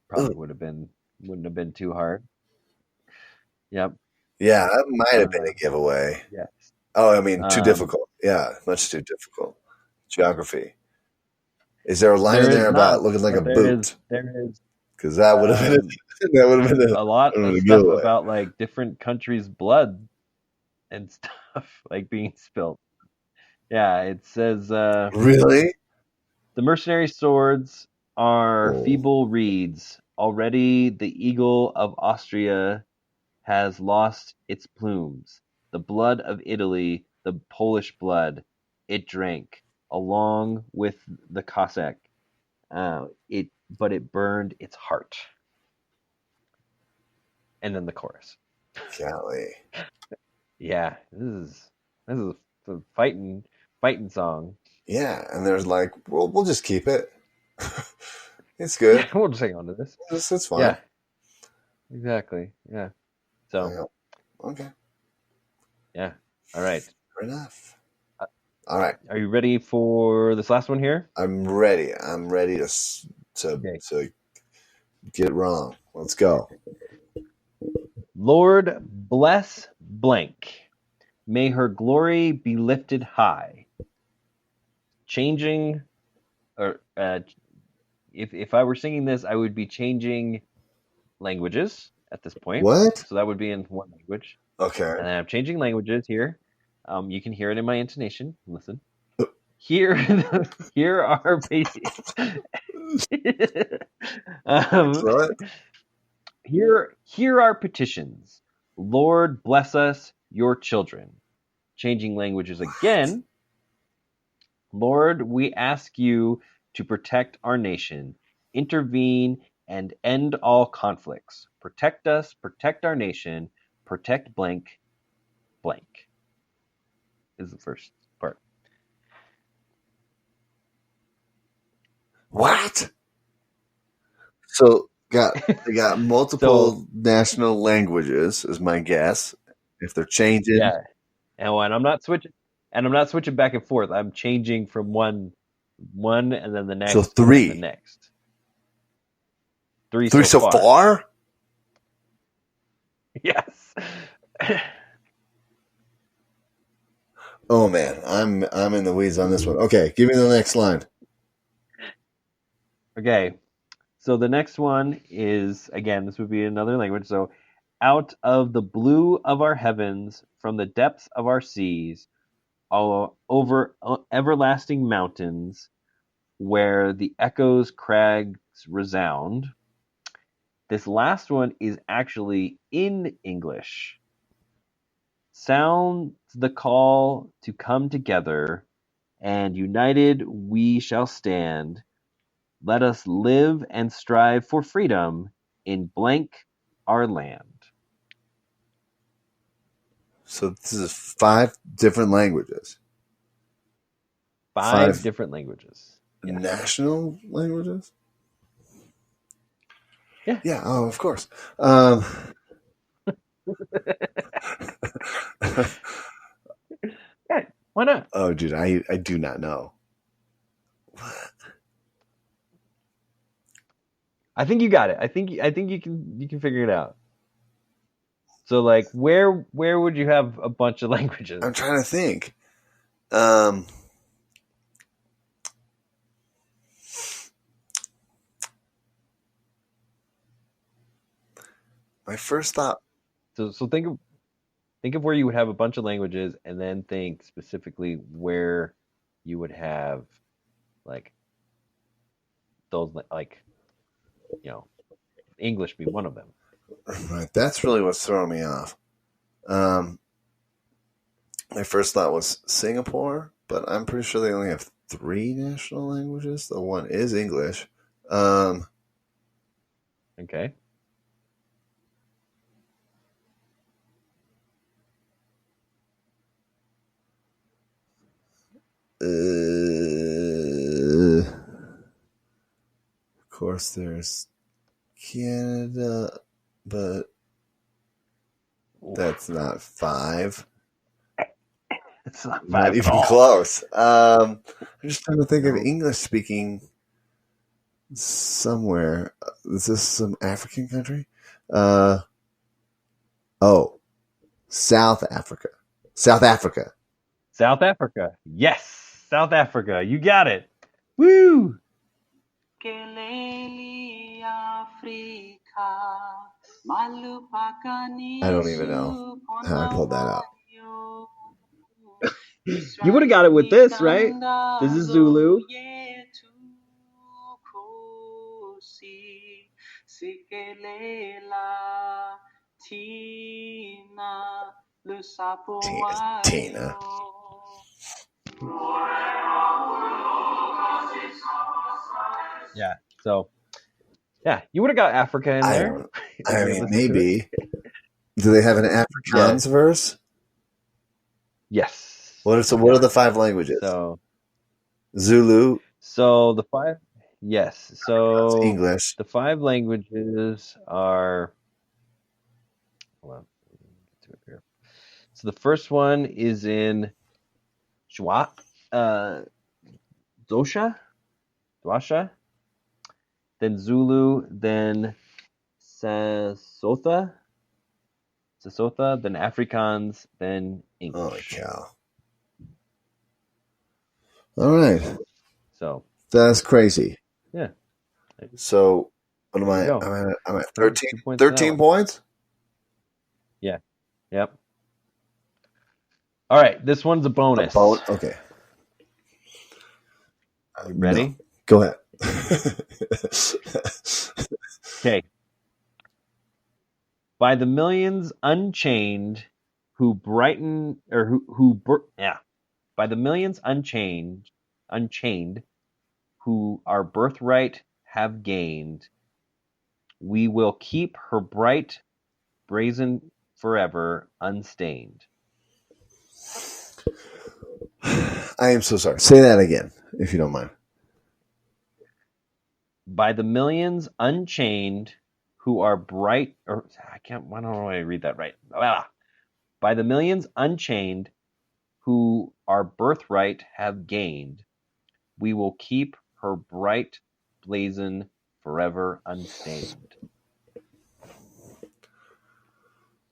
Probably wouldn't have been too hard. Yep. Yeah, that might have been a giveaway. Yes. Oh, I mean, too difficult. Yeah, much too difficult. Geography. Is there a line in there about looking like a boot? There is Because that would have been that would have been a lot of stuff giveaway. about like different countries' blood and stuff like being spilled. Yeah, it says Really? the mercenary swords are Oh. feeble reeds. Already the eagle of Austria has lost its plumes. The blood of Italy, the Polish blood, it drank along with the Cossack. But it burned its heart. And then the chorus. Golly. Yeah, this is a fighting song. Yeah, and there's like, well, we'll just keep it. It's good. Yeah, we'll just hang on to this. It's fine. Yeah, exactly. Yeah. So. Yeah. Okay. Yeah. All right. Fair enough. All right. Are you ready for this last one here? I'm ready. I'm ready to get it wrong. Let's go. Lord bless blank. May her glory be lifted high. Changing, or if I were singing this, I would be changing languages at this point. What? So that would be in one language. Okay. And then I'm changing languages here. You can hear it in my intonation. Listen. Here are basic. What? Here are petitions. Lord, bless us, your children. Changing languages again. Lord, we ask you to protect our nation, intervene, and end all conflicts. Protect us, protect our nation, protect blank, blank. Is the first part. What? So they got multiple national languages, is my guess. If they're changing, yeah, and I'm not switching, back and forth. I'm changing from one, and then the next. So three. And the next. Three so far? Yes. Oh man, I'm in the weeds on this one. Okay, give me the next line. Okay. So the next one is, again, this would be another language. So, out of the blue of our heavens, from the depths of our seas, all over everlasting mountains, where the echoes crags resound. This last one is actually in English. Sounds the call to come together, and united we shall stand. Let us live and strive for freedom in blank our land. So this is 5 different languages. Five different languages. Yeah. National languages? Yeah. Yeah, oh, of course. Yeah, why not? Oh, dude, I do not know. What? I think you got it. I think you can figure it out. So like where would you have a bunch of languages? I'm trying to think. My first thought. So think of where you would have a bunch of languages, and then think specifically where you would have like those like English be one of them. Right, that's really what's throwing me off. My first thought was Singapore, but I'm pretty sure they only have 3 national languages. The one is English. Okay. Of course, there's Canada, but that's not 5. It's not Not 5 at even all. close. I'm just trying to think of No. English speaking somewhere. Is this some African country? South Africa. South Africa. South Africa. Yes, South Africa. You got it. Woo! I don't even know how I pulled that out. You would have got it with this, right? This is Zulu. Tina. Yeah. So, yeah, you would have got Africa in there. I mean, maybe. Do they have an Afrikaans verse? Yes. What are the 5 languages? So Zulu. So the 5, yes. So English. the 5 languages are. Hold on. So the first one is in Dosha, then Zulu, then Sesotha, then Afrikaans, then English. Holy cow. All right. So that's crazy. Yeah. So what am I? I'm at 13 points? Yeah. Yep. All right. This one's a bonus. Okay. You ready? No. Go ahead. Okay. By the millions unchained who brighten or by the millions unchained who our birthright have gained, we will keep her bright brazen forever unstained. I am so sorry. Say that again, if you don't mind. By the millions unchained who are bright, or I don't know why I read that right. By the millions unchained who our birthright have gained, we will keep her bright blazon forever unstained.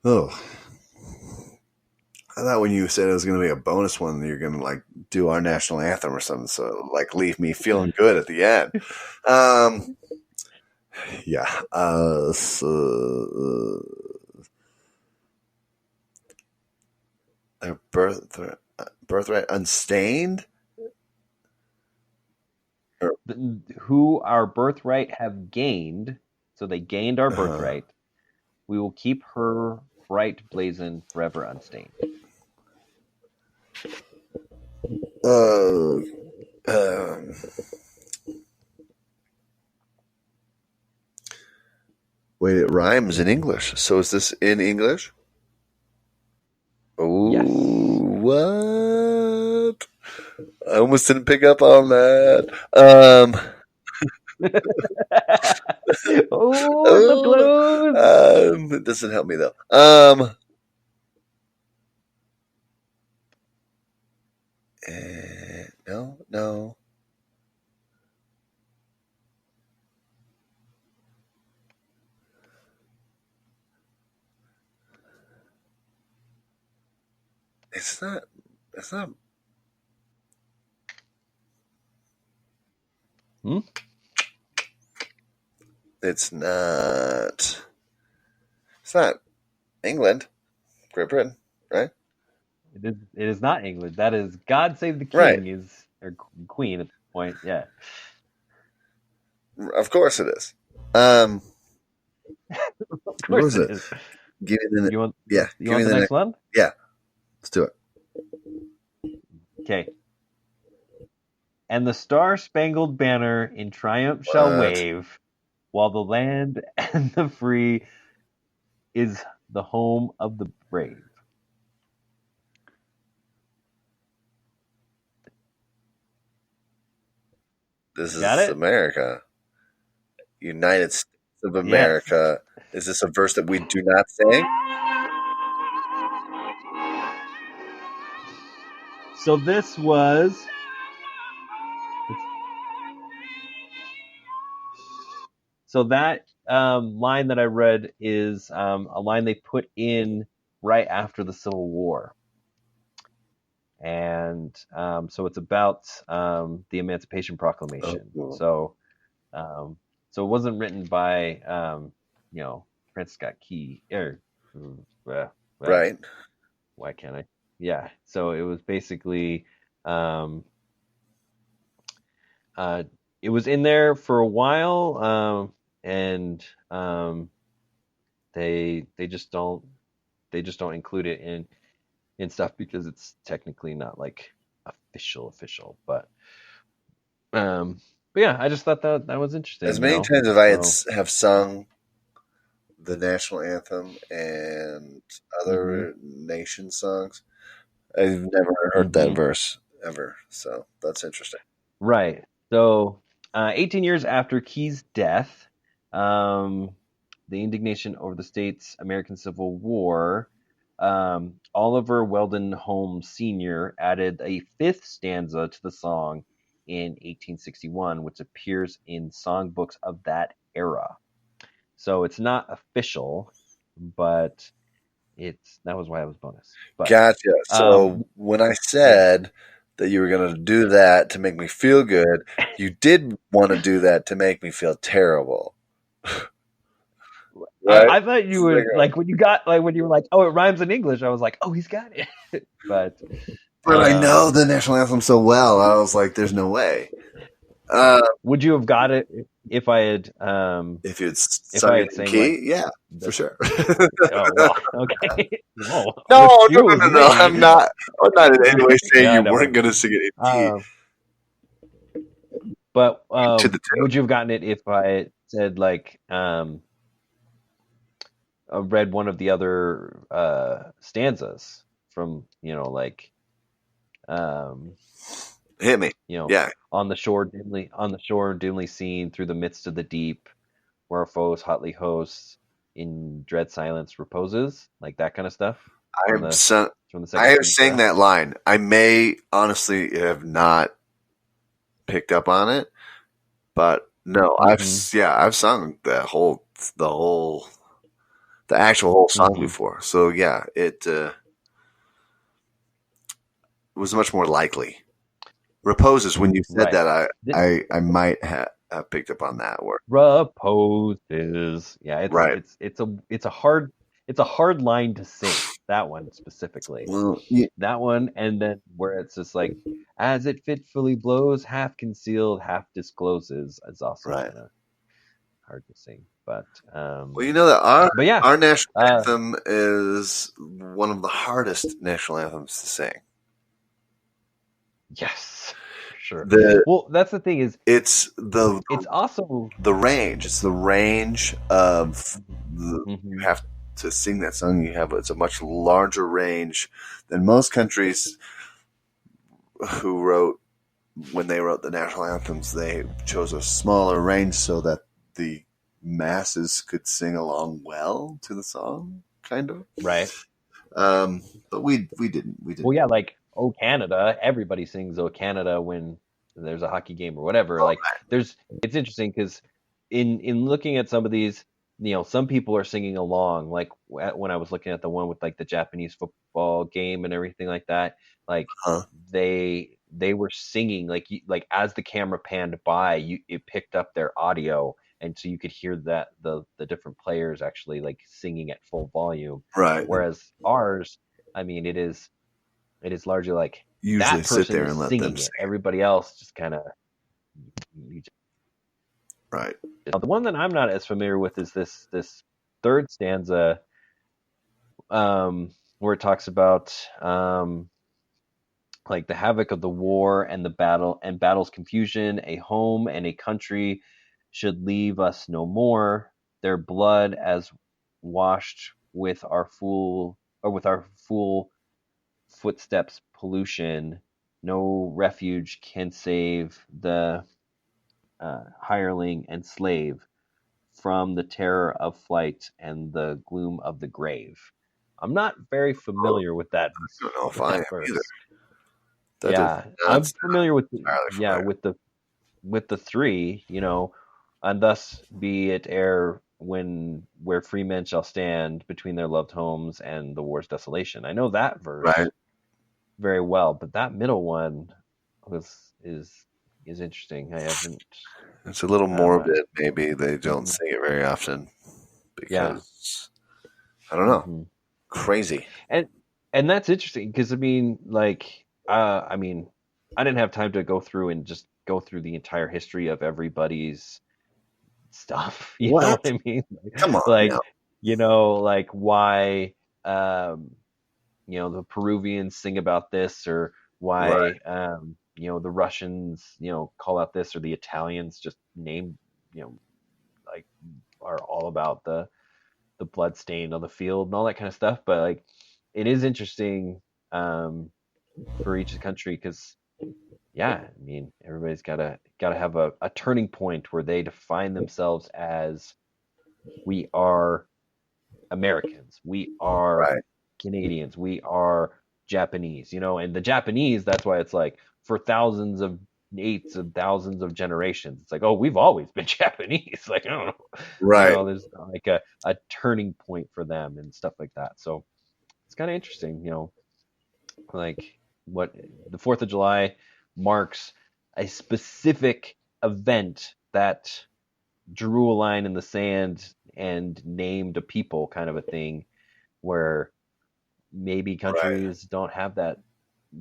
Oh. I thought when you said it was going to be a bonus one, you're going to like do our national anthem or something. So like leave me feeling good at the end. Yeah. Birthright unstained? Who our birthright have gained, so they gained our birthright, we will keep her bright blazon forever unstained. Wait, it rhymes in English. So is this in English? Oh, yes. What? I almost didn't pick up on that. The blues. It doesn't help me though. No. It's not. It's not. It's not England, Great Britain, right? It is not England. That is God Save the Right. King or Queen at this point. Yeah. Of course it is. Of What course was it it? is. Give me the You want yeah. you Give me want the the next next. one? Yeah, let's do it. Okay. And the Star-Spangled Banner in triumph shall What? wave, while the land and the free is the home of the brave. This Got is it? America, United States of Yes. America. Is this a verse that we do not sing? So this was so that line that I read is a line they put in right after the Civil War. And so it's about the Emancipation Proclamation. Oh, Um, so it wasn't written by Francis Scott Key or uh, uh, right. why can't I? Yeah. So it was basically um, uh, it was in there for a while, and they just don't include it in stuff because it's technically not like official. But yeah, I just thought that was As interesting, many times as So have sung the national anthem and hmm other nation songs, I've never heard that hmm verse ever. So that's interesting. right. So 18 years after Key's death, um, the indignation over the state's American Civil War, Oliver Weldon Holmes Sr. added a fifth stanza to the song in 1861, which appears in songbooks of that era. So it's not official, but that was why it was bonus. But Gotcha. um, So when I yeah, said that you were going to do that to make me feel good, you did want to do that to make me feel terrible, right? I thought you would like when you were like, oh, it rhymes in English. I was like, oh, he's got it. But But I um, know the national anthem so well. I was like, "There's no way." Uh, would you have got it if I had if you'd if sung I it had in sang like key, yeah, for the sure. oh well okay whoa No, no, you no, was no, no. me I'm not in any way saying yeah you no weren't going to sing it in key. um, but To the tune. would you have gotten it if I had said like read one of the other stanzas from like um Hit me. you know Yeah, on the shore dimly seen through the midst of the deep where our foes hotly hosts in dread silence reposes, like that kind of stuff I from have the sung. from the I second have sang stanza. that line. I may honestly have not picked up on it, but no, Mm-hmm. I've sung the whole the actual whole song Mm-hmm. before. So yeah, it was much more likely. Reposes. When you said Right. that, Th- I might have picked up on that word. Reposes. Yeah, it's Right. it's it's a it's a hard it's a hard line to sing. That one specifically. Well, yeah, That one, and then where it's just like, as it fitfully blows, half concealed, half discloses, is also right. kind of hard to sing. But Well, you know that our but yeah, our national uh, anthem is one of the hardest national anthems to sing. yes, for sure. The Well, that's the thing is, it's the it's also the range. It's the range of you hmm have to sing that song. It's a much larger range than most countries who wrote when they wrote the national anthems. They chose a smaller range so that the masses could sing along well to the song, kind of. right. But we didn't. We Well, didn't. yeah, like "Oh Canada," everybody sings "Oh Canada" when there's a hockey game or whatever. Oh, Like, it's interesting because in looking at some of these, some people are singing along. Like when I was looking at the one with like the Japanese football game and everything like that, like huh? they were singing like as the camera panned by, it picked up their audio and so you could hear that the different players actually like singing at full volume. Right. Whereas ours, I mean, it is largely like Usually that sit person there is and let them singing sing. it. Everybody else just kind of. Right. The one that I'm not as familiar with is this third stanza, where it talks about like the havoc of the war and the battle's confusion. A home and a country should leave us no more. Their blood as washed with our fool footsteps pollution. No refuge can save the hireling and slave from the terror of flight and the gloom of the grave. I'm not very Oh, familiar with that I don't know if I am either. verse. That does Yeah, not I'm sound familiar with entirely familiar. with the three, and thus be it ere when where free men shall stand between their loved homes and the war's desolation. I know that Right. verse very well, but that middle one was is interesting. I haven't. It's a little I'm not. morbid. Maybe they don't Mhm. sing it very often Yeah. because I don't know. hmm Crazy. And that's interesting because I mean, I didn't have time to go through and just go through the entire history of everybody's stuff. You know What? what I mean? Come on now. Like, like why, the Peruvians sing about this, or Right. why, the Russians, call out this, or the Italians just name, like are all about the blood stain on the field and all that kind of stuff. But like, it is interesting, for each country because, yeah, I mean, everybody's gotta have a turning point where they define themselves as we are Americans, we are Right. Canadians, we are Japanese, and the Japanese, that's why it's like for thousands of eights of thousands of generations, it's like, oh, we've always been Japanese. Like, I don't know, Right. there's like a turning point for them and stuff like that. So it's kind of interesting, like what the 4th of July marks a specific event that drew a line in the sand and named a people, kind of a thing, where maybe Right. countries don't have that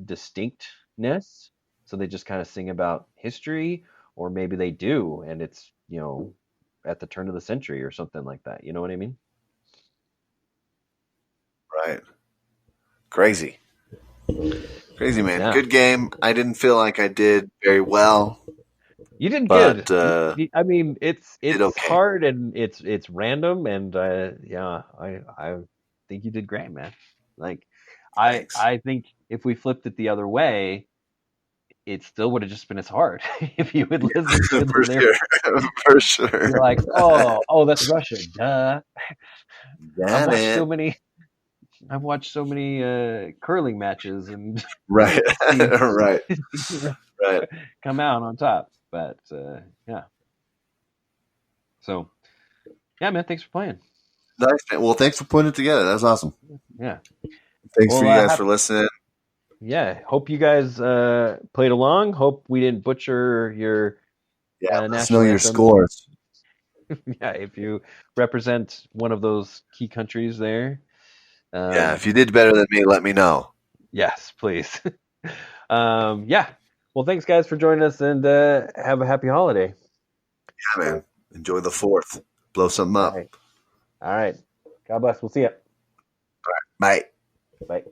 distinctness, so they just kind of sing about history, or maybe they do and it's, at the turn of the century or something like that. You know what I mean? Right. Crazy. Crazy, man. Yeah. Good game. I didn't feel like I did very well, You did but good. I mean, did it's okay. hard and it's random, and yeah, I think you did great, man. Like, Thanks. I think if we flipped it the other way, it still would have just been as hard if you would listen to the For lyrics. sure. For sure. You're like, oh, that's Russia, duh. I've Got watched so it. many. I've watched so many curling matches and Right. seen Right. Right. come out on top. But yeah. So yeah, man, thanks for playing. Nice, man. Well, thanks for putting it together. That's awesome. Yeah. Thanks Well, for you guys for listening. yeah. Hope you guys played along. Hope we didn't butcher your Yeah, let us know national your anthem. scores. Yeah, if you represent one of those key countries there. Yeah, if you did better than me, let me know. Yes, please. Yeah. Well, thanks guys for joining us, and have a happy holiday. Yeah, man. Enjoy the 4th. Blow something All up. right. All right. God bless. We'll see you. Bye. Bye.